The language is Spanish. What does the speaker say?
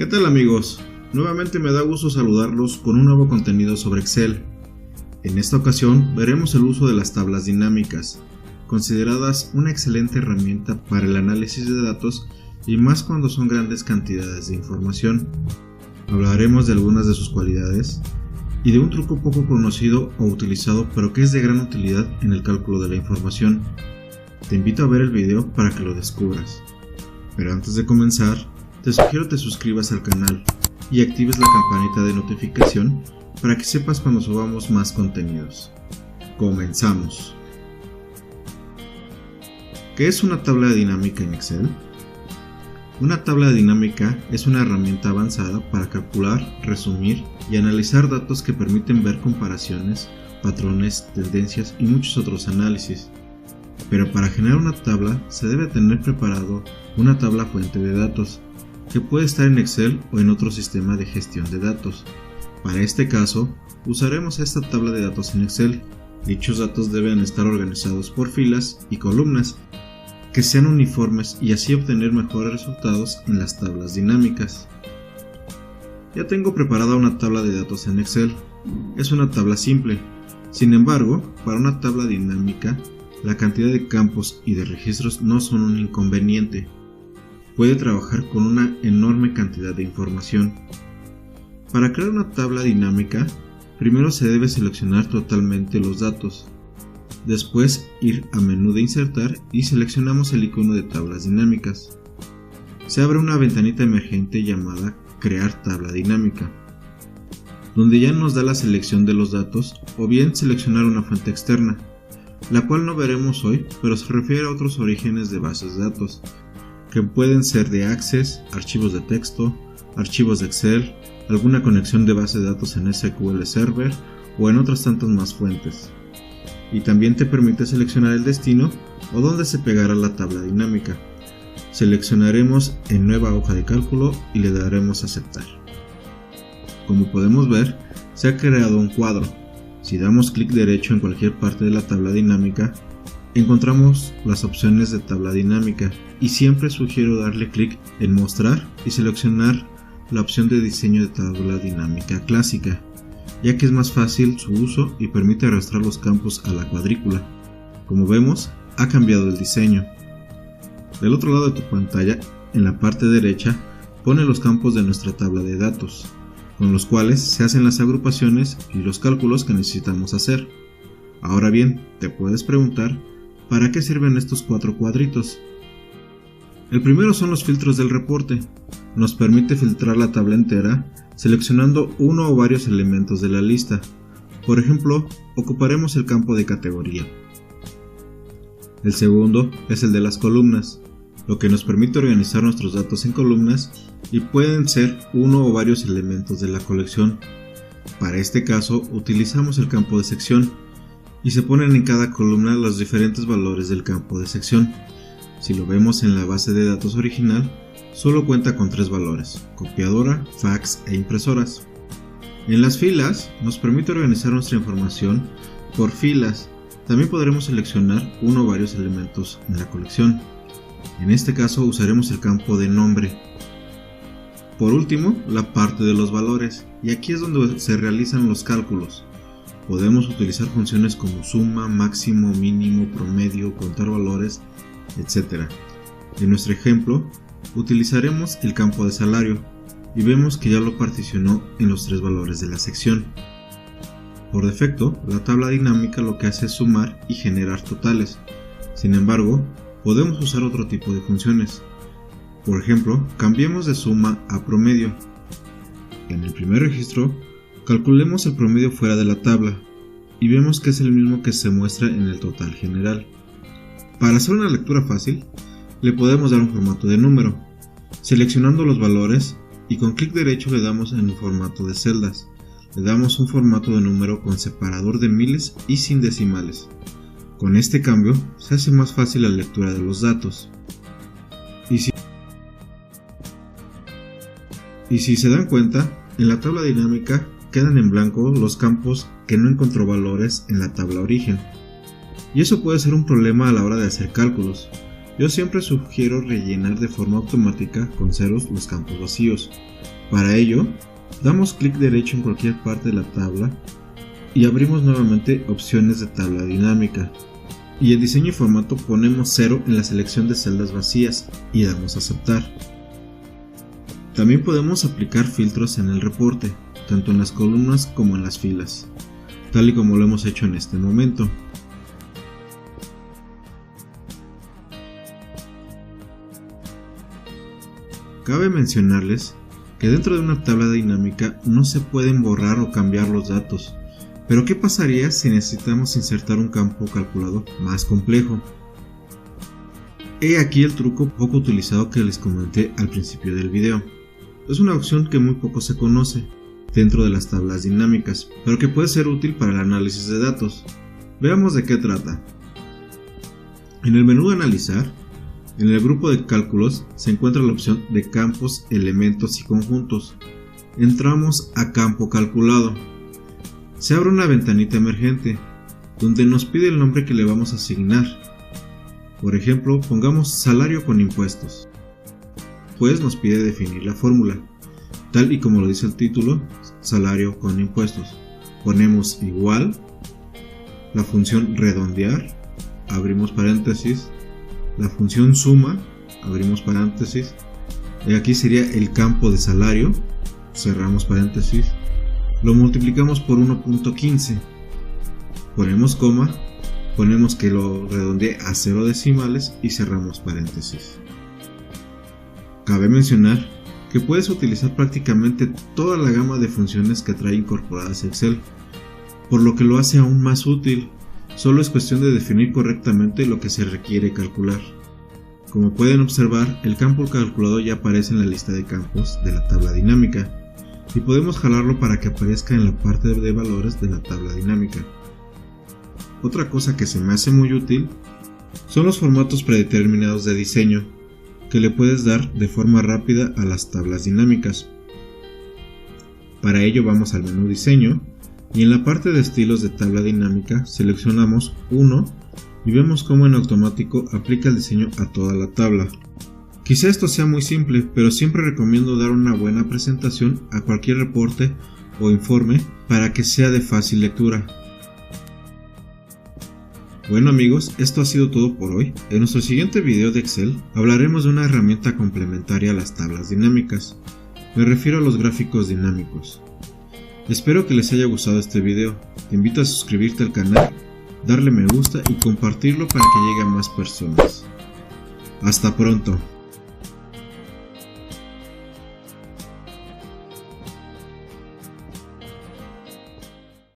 ¿Qué tal amigos? Nuevamente me da gusto saludarlos con un nuevo contenido sobre Excel. En esta ocasión veremos el uso de las tablas dinámicas, consideradas una excelente herramienta para el análisis de datos y más cuando son grandes cantidades de información. Hablaremos de algunas de sus cualidades y de un truco poco conocido o utilizado pero que es de gran utilidad en el cálculo de la información. Te invito a ver el video para que lo descubras. Pero antes de comenzar, te sugiero te suscribas al canal y actives la campanita de notificación para que sepas cuando subamos más contenidos. Comenzamos. ¿Qué es una tabla dinámica en Excel? Una tabla dinámica es una herramienta avanzada para calcular, resumir y analizar datos que permiten ver comparaciones, patrones, tendencias y muchos otros análisis. Pero para generar una tabla se debe tener preparado una tabla fuente de datos, que puede estar en Excel o en otro sistema de gestión de datos. Para este caso, usaremos esta tabla de datos en Excel. Dichos datos deben estar organizados por filas y columnas, que sean uniformes y así obtener mejores resultados en las tablas dinámicas. Ya tengo preparada una tabla de datos en Excel. Es una tabla simple. Sin embargo, para una tabla dinámica, la cantidad de campos y de registros no son un inconveniente. Puede trabajar con una enorme cantidad de información. Para crear una tabla dinámica, primero se debe seleccionar totalmente los datos. Después ir a menú de insertar y seleccionamos el icono de tablas dinámicas. Se abre una ventanita emergente llamada Crear tabla dinámica, donde ya nos da la selección de los datos o bien seleccionar una fuente externa, la cual no veremos hoy, pero se refiere a otros orígenes de bases de datos, que pueden ser de Access, archivos de texto, archivos de Excel, alguna conexión de base de datos en SQL Server o en otras tantas más fuentes. Y también te permite seleccionar el destino o dónde se pegará la tabla dinámica. Seleccionaremos en nueva hoja de cálculo y le daremos a aceptar. Como podemos ver, se ha creado un cuadro. Si damos clic derecho en cualquier parte de la tabla dinámica, encontramos las opciones de tabla dinámica y siempre sugiero darle clic en mostrar y seleccionar la opción de diseño de tabla dinámica clásica, ya que es más fácil su uso y permite arrastrar los campos a la cuadrícula. Como vemos, ha cambiado el diseño. Del otro lado de tu pantalla, en la parte derecha, pone los campos de nuestra tabla de datos, con los cuales se hacen las agrupaciones y los cálculos que necesitamos hacer. Ahora bien, te puedes preguntar, ¿para qué sirven estos cuatro cuadritos? El primero son los filtros del reporte. Nos permite filtrar la tabla entera seleccionando uno o varios elementos de la lista. Por ejemplo, ocuparemos el campo de categoría. El segundo es el de las columnas, lo que nos permite organizar nuestros datos en columnas y pueden ser uno o varios elementos de la colección. Para este caso utilizamos el campo de sección y se ponen en cada columna los diferentes valores del campo de sección. Si lo vemos en la base de datos original, solo cuenta con 3 valores: copiadora, fax e impresoras. En las filas nos permite organizar nuestra información por filas. También podremos seleccionar uno o varios elementos en la colección. En este caso usaremos el campo de nombre. Por último, la parte de los valores, y aquí es donde se realizan los cálculos. Podemos utilizar funciones como suma, máximo, mínimo, promedio, contar valores, etc. En nuestro ejemplo, utilizaremos el campo de salario y vemos que ya lo particionó en los 3 valores de la sección. Por defecto, la tabla dinámica lo que hace es sumar y generar totales. Sin embargo, podemos usar otro tipo de funciones. Por ejemplo, cambiemos de suma a promedio. En el primer registro, calculemos el promedio fuera de la tabla y vemos que es el mismo que se muestra en el total general. Para hacer una lectura fácil, le podemos dar un formato de número, seleccionando los valores y con clic derecho le damos en el formato de celdas. Le damos un formato de número con separador de miles y sin decimales. Con este cambio se hace más fácil la lectura de los datos. Y si se dan cuenta, en la tabla dinámica quedan en blanco los campos que no encontró valores en la tabla origen. Y eso puede ser un problema a la hora de hacer cálculos, Yo siempre sugiero rellenar de forma automática con ceros los campos vacíos. Para ello, damos clic derecho en cualquier parte de la tabla y abrimos nuevamente opciones de tabla dinámica. Y en diseño y formato ponemos 0 en la selección de celdas vacías y damos a aceptar. También podemos aplicar filtros en el reporte, tanto en las columnas como en las filas, tal y como lo hemos hecho en este momento. Cabe mencionarles que dentro de una tabla dinámica no se pueden borrar o cambiar los datos, pero ¿qué pasaría si necesitamos insertar un campo calculado más complejo? He aquí el truco poco utilizado que les comenté al principio del video. Es una opción que muy poco se conoce dentro de las tablas dinámicas, pero que puede ser útil para el análisis de datos. Veamos de qué trata. En el menú de analizar, en el grupo de cálculos se encuentra la opción de campos, elementos y conjuntos. Entramos a campo calculado. Se abre una ventanita emergente donde nos pide el nombre que le vamos a asignar. Por ejemplo, pongamos salario con impuestos. Pues nos pide definir la fórmula, tal y como lo dice el título, salario con impuestos. Ponemos igual, la función redondear, abrimos paréntesis, la función suma, abrimos paréntesis, y aquí sería el campo de salario, cerramos paréntesis, lo multiplicamos por 1.15, ponemos coma, ponemos que lo redondee a 0 decimales y cerramos paréntesis. Cabe mencionar que puedes utilizar prácticamente toda la gama de funciones que trae incorporadas Excel, por lo que lo hace aún más útil. Solo es cuestión de definir correctamente lo que se requiere calcular. Como pueden observar, el campo calculado ya aparece en la lista de campos de la tabla dinámica y podemos jalarlo para que aparezca en la parte de valores de la tabla dinámica. Otra cosa que se me hace muy útil son los formatos predeterminados de diseño que le puedes dar de forma rápida a las tablas dinámicas. Para ello vamos al menú diseño y en la parte de estilos de tabla dinámica seleccionamos 1 y vemos cómo en automático aplica el diseño a toda la tabla. Quizá esto sea muy simple, pero siempre recomiendo dar una buena presentación a cualquier reporte o informe para que sea de fácil lectura. Bueno amigos, esto ha sido todo por hoy. En nuestro siguiente video de Excel hablaremos de una herramienta complementaria a las tablas dinámicas. Me refiero a los gráficos dinámicos. Espero que les haya gustado este video. Te invito a suscribirte al canal, darle me gusta y compartirlo para que llegue a más personas. Hasta pronto.